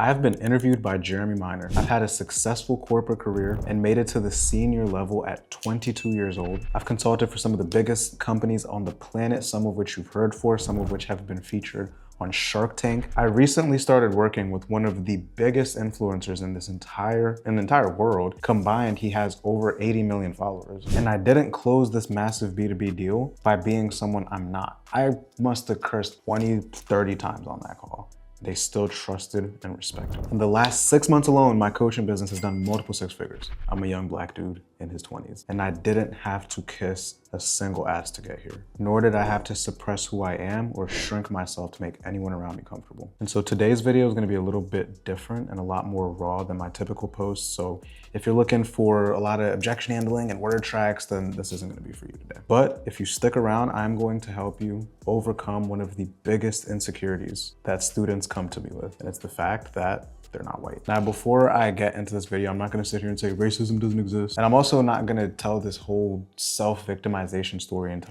I've been interviewed by Jeremy Minor. I've had a successful corporate career and made it to the senior level at 22 years old. I've consulted for some of the biggest companies on the planet, some of which you've heard for, some of which have been featured on Shark Tank. I recently started working with one of the biggest influencers in the entire world. Combined, he has over 80 million followers. And I didn't close this massive B2B deal by being someone I'm not. I must have cursed 20, 30 times on that call. They still trusted and respected. In the last 6 months alone, my coaching business has done multiple six figures. I'm a young black dude in his 20s, and I didn't have to kiss a single ass to get here. Nor did I have to suppress who I am or shrink myself to make anyone around me comfortable. And so today's video is gonna be a little bit different and a lot more raw than my typical posts. So if you're looking for a lot of objection handling and word tracks, then this isn't gonna be for you today. But if you stick around, I'm going to help you overcome one of the biggest insecurities that students come to me with. And it's the fact that they're not white. Now, before I get into this video, I'm not gonna sit here and say racism doesn't exist. And I'm also not gonna tell this whole self-victimization story and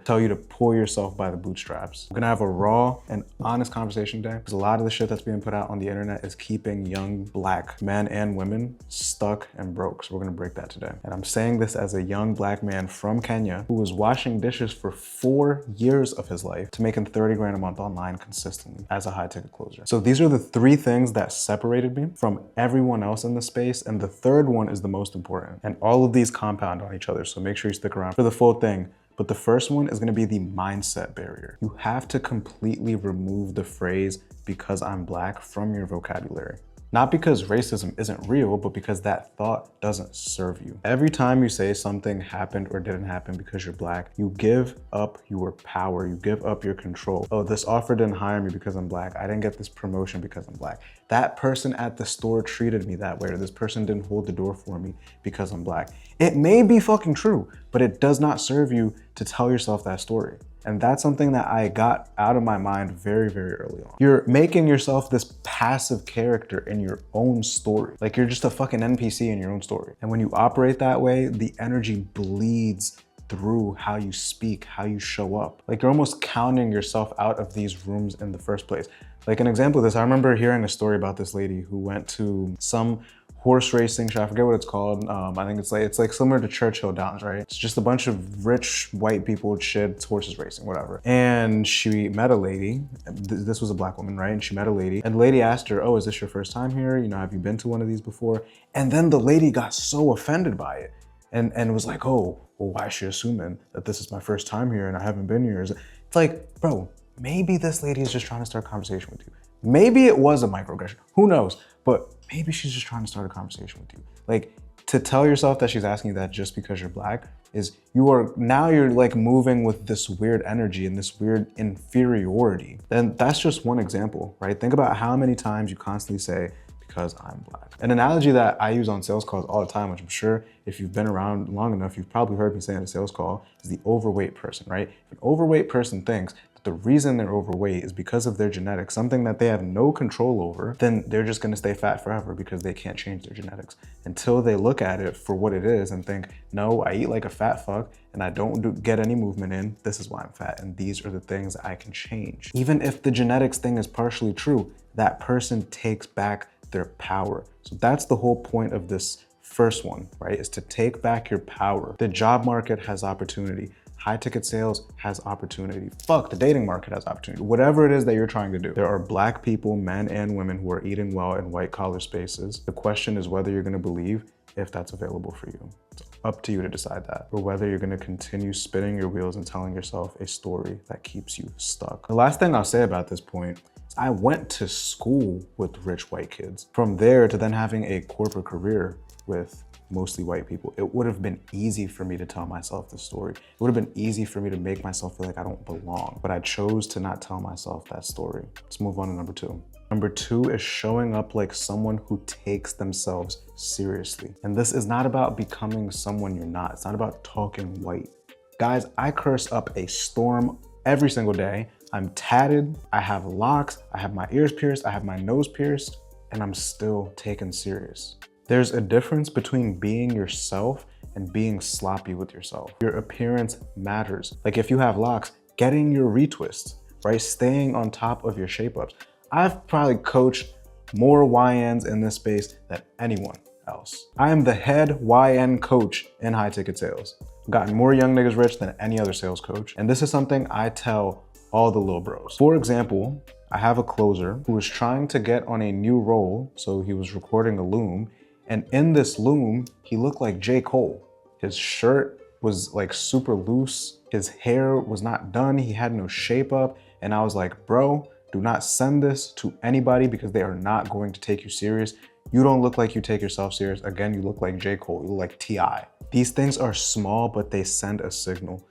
tell you to pull yourself by the bootstraps. I'm gonna have a raw and honest conversation today, because a lot of the shit that's being put out on the internet is keeping young black men and women stuck and broke. So we're gonna break that today. And I'm saying this as a young black man from Kenya who was washing dishes for 4 years of his life to making 30 grand a month online consistently as a high ticket closer. So these are the 3 things that separated me from everyone else in the space, and the third one is the most important. And all of these compound on each other, so make sure you stick around for the full thing. But the first one is gonna be the mindset barrier. You have to completely remove the phrase "because I'm black" from your vocabulary. Not because racism isn't real, but because that thought doesn't serve you. Every time you say something happened or didn't happen because you're black, you give up your power, you give up your control. Oh, this offer didn't hire me because I'm black. I didn't get this promotion because I'm black. That person at the store treated me that way, or this person didn't hold the door for me because I'm black. It may be fucking true, but it does not serve you to tell yourself that story. And that's something that I got out of my mind very, very early on. You're making yourself this passive character in your own story. Like you're just a fucking NPC in your own story. And when you operate that way, the energy bleeds through how you speak, how you show up. Like you're almost counting yourself out of these rooms in the first place. Like an example of this, I remember hearing a story about this lady who went to some horse racing show. I forget what it's called. I think it's like similar to Churchill Downs, right? It's just a bunch of rich white people, shit, horses racing, whatever. And she met a lady. This was a black woman, right? And she met a lady, and the lady asked her, "Oh, is this your first time here? You know, have you been to one of these before?" And then the lady got so offended by it and was like, "Oh, well, why is she assuming that this is my first time here and I haven't been here?" It's like, bro, maybe this lady is just trying to start a conversation with you. Maybe it was a microaggression, who knows? But maybe she's just trying to start a conversation with you. Like, to tell yourself that she's asking you that just because you're black is you're like moving with this weird energy and this weird inferiority. Then that's just one example, right? Think about how many times you constantly say, "because I'm black." An analogy that I use on sales calls all the time, which I'm sure if you've been around long enough, you've probably heard me say in a sales call, is the overweight person, right? If an overweight person thinks the reason they're overweight is because of their genetics, something that they have no control over, then they're just gonna stay fat forever because they can't change their genetics until they look at it for what it is and think, no, I eat like a fat fuck and I don't get any movement in. This is why I'm fat, and these are the things I can change. Even if the genetics thing is partially true, that person takes back their power. So that's the whole point of this first one, right? Is to take back your power. The job market has opportunity. High ticket sales has opportunity. Fuck, the dating market has opportunity. Whatever it is that you're trying to do. There are black people, men and women, who are eating well in white collar spaces. The question is whether you're gonna believe if that's available for you. It's up to you to decide that, or whether you're gonna continue spinning your wheels and telling yourself a story that keeps you stuck. The last thing I'll say about this point, I went to school with rich white kids. From there to then having a corporate career with mostly white people, it would have been easy for me to tell myself this story. It would have been easy for me to make myself feel like I don't belong, but I chose to not tell myself that story. Let's move on to number 2. Number 2 is showing up like someone who takes themselves seriously. And this is not about becoming someone you're not. It's not about talking white. Guys, I curse up a storm every single day. I'm tatted, I have locks, I have my ears pierced, I have my nose pierced, and I'm still taken serious. There's a difference between being yourself and being sloppy with yourself. Your appearance matters. Like if you have locks, getting your retwists, right? Staying on top of your shape ups. I've probably coached more YNs in this space than anyone else. I am the head YN coach in high ticket sales. I've gotten more young niggas rich than any other sales coach. And this is something I tell all the little bros. For example, I have a closer who was trying to get on a new role. So he was recording a loom. And in this loom, he looked like J. Cole. His shirt was like super loose. His hair was not done. He had no shape up. And I was like, bro, do not send this to anybody because they are not going to take you serious. You don't look like you take yourself serious. Again, you look like J. Cole, you look like T.I. These things are small, but they send a signal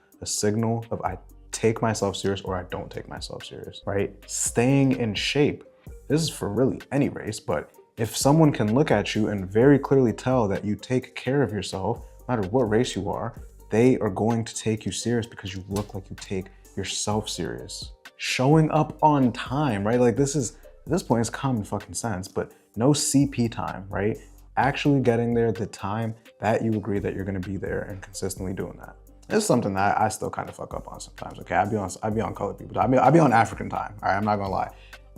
of I take myself serious or I don't take myself serious, right? Staying in shape. This is for really any race, but if someone can look at you and very clearly tell that you take care of yourself, no matter what race you are, they are going to take you serious because you look like you take yourself serious. Showing up on time, right? Like this is, at this point, it's common fucking sense, but no CP time, right? Actually getting there the time that you agree that you're gonna be there and consistently doing that. This is something that I still kind of fuck up on sometimes, okay? I be on colored people, I be on African time, all right? I'm not gonna lie.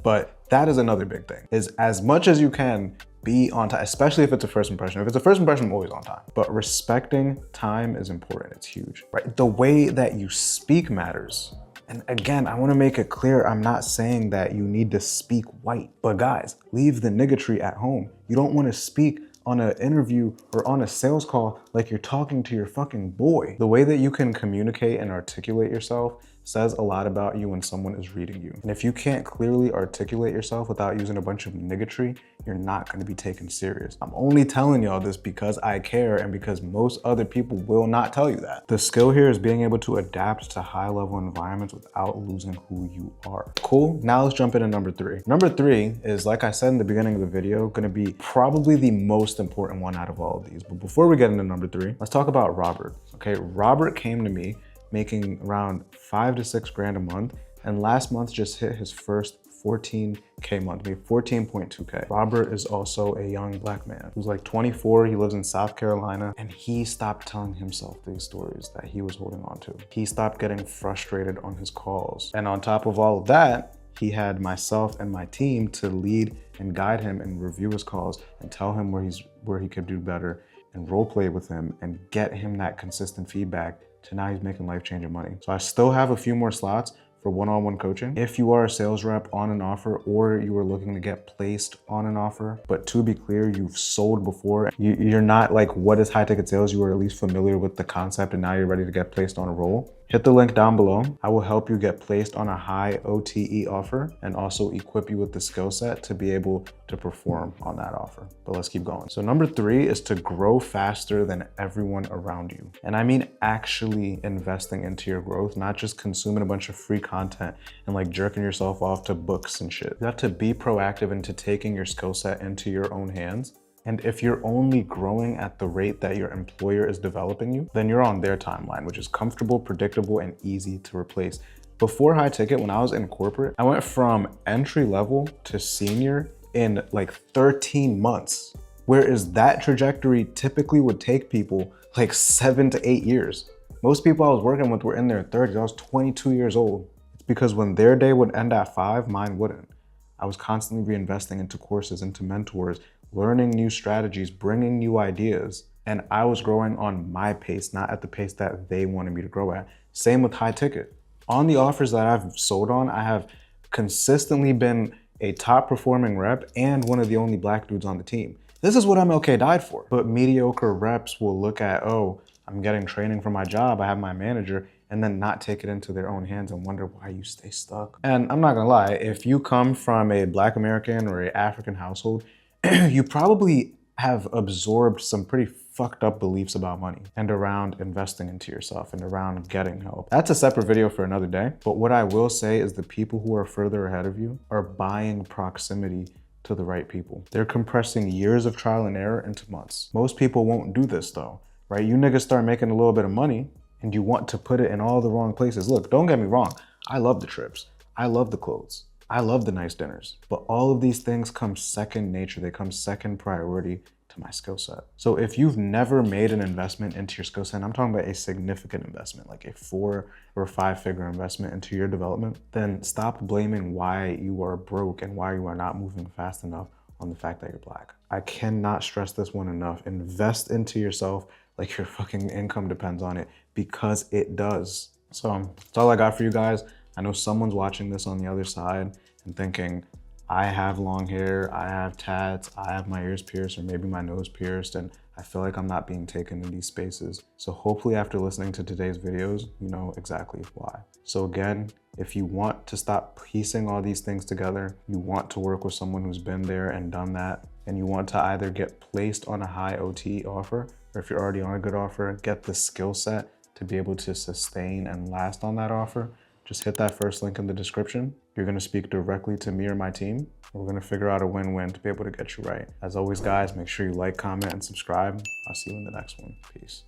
But that is another big thing, is as much as you can be on time, especially if it's a first impression. If it's a first impression, I'm always on time. But respecting time is important, it's huge, right? The way that you speak matters. And again, I wanna make it clear, I'm not saying that you need to speak white, but guys, leave the niggatry at home. You don't wanna speak on an interview or on a sales call like you're talking to your fucking boy. The way that you can communicate and articulate yourself says a lot about you when someone is reading you. And if you can't clearly articulate yourself without using a bunch of niggatry, you're not gonna be taken serious. I'm only telling y'all this because I care and because most other people will not tell you that. The skill here is being able to adapt to high-level environments without losing who you are. Cool, now let's jump into number 3. Number 3 is, like I said in the beginning of the video, gonna be probably the most important one out of all of these. But before we get into number 3, let's talk about Robert, okay? Robert came to me making around 5 to 6 grand a month, and last month just hit his first 14K month, made 14.2K. Robert is also a young black man who's like 24, he lives in South Carolina, and he stopped telling himself these stories that he was holding on to. He stopped getting frustrated on his calls. And on top of all of that, he had myself and my team to lead and guide him and review his calls and tell him where he could do better and role play with him and get him that consistent feedback to now he's making life-changing money. So I still have a few more slots for one-on-one coaching. If you are a sales rep on an offer or you are looking to get placed on an offer, but to be clear, you've sold before, you're not like, what is high ticket sales? You are at least familiar with the concept and now you're ready to get placed on a role. Hit the link down below. I will help you get placed on a high OTE offer and also equip you with the skill set to be able to perform on that offer. But let's keep going. So number 3 is to grow faster than everyone around you. And I mean actually investing into your growth, not just consuming a bunch of free content and like jerking yourself off to books and shit. You have to be proactive into taking your skill set into your own hands. And if you're only growing at the rate that your employer is developing you, then you're on their timeline, which is comfortable, predictable, and easy to replace. Before high ticket, when I was in corporate, I went from entry level to senior in like 13 months. Whereas that trajectory typically would take people like 7 to 8 years. Most people I was working with were in their 30s. I was 22 years old. It's because when their day would end at 5, mine wouldn't. I was constantly reinvesting into courses, into mentors, learning new strategies, bringing new ideas. And I was growing on my pace, not at the pace that they wanted me to grow at. Same with high ticket. On the offers that I've sold on, I have consistently been a top performing rep and one of the only black dudes on the team. This is what MLK died for. But mediocre reps will look at, oh, I'm getting training for my job, I have my manager, and then not take it into their own hands and wonder why you stay stuck. And I'm not gonna lie, if you come from a Black American or an African household, you probably have absorbed some pretty fucked up beliefs about money and around investing into yourself and around getting help. That's a separate video for another day. But what I will say is the people who are further ahead of you are buying proximity to the right people. They're compressing years of trial and error into months. Most people won't do this though, right? You niggas start making a little bit of money and you want to put it in all the wrong places. Look, don't get me wrong. I love the trips. I love the clothes. I love the nice dinners, but all of these things come second nature. They come second priority to my skill set. So if you've never made an investment into your skill set, and I'm talking about a significant investment, like a 4 or 5 figure investment into your development, then stop blaming why you are broke and why you are not moving fast enough on the fact that you're Black. I cannot stress this one enough. Invest into yourself like your fucking income depends on it, because it does. So that's all I got for you guys. I know someone's watching this on the other side and thinking, I have long hair, I have tats, I have my ears pierced or maybe my nose pierced, and I feel like I'm not being taken in these spaces. So hopefully after listening to today's videos, you know exactly why. So again, if you want to stop piecing all these things together, you want to work with someone who's been there and done that, and you want to either get placed on a high OT offer, or if you're already on a good offer, get the skill set to be able to sustain and last on that offer, just hit that first link in the description. You're gonna speak directly to me or my team, and we're gonna figure out a win-win to be able to get you right. As always, guys, make sure you like, comment, and subscribe. I'll see you in the next one. Peace.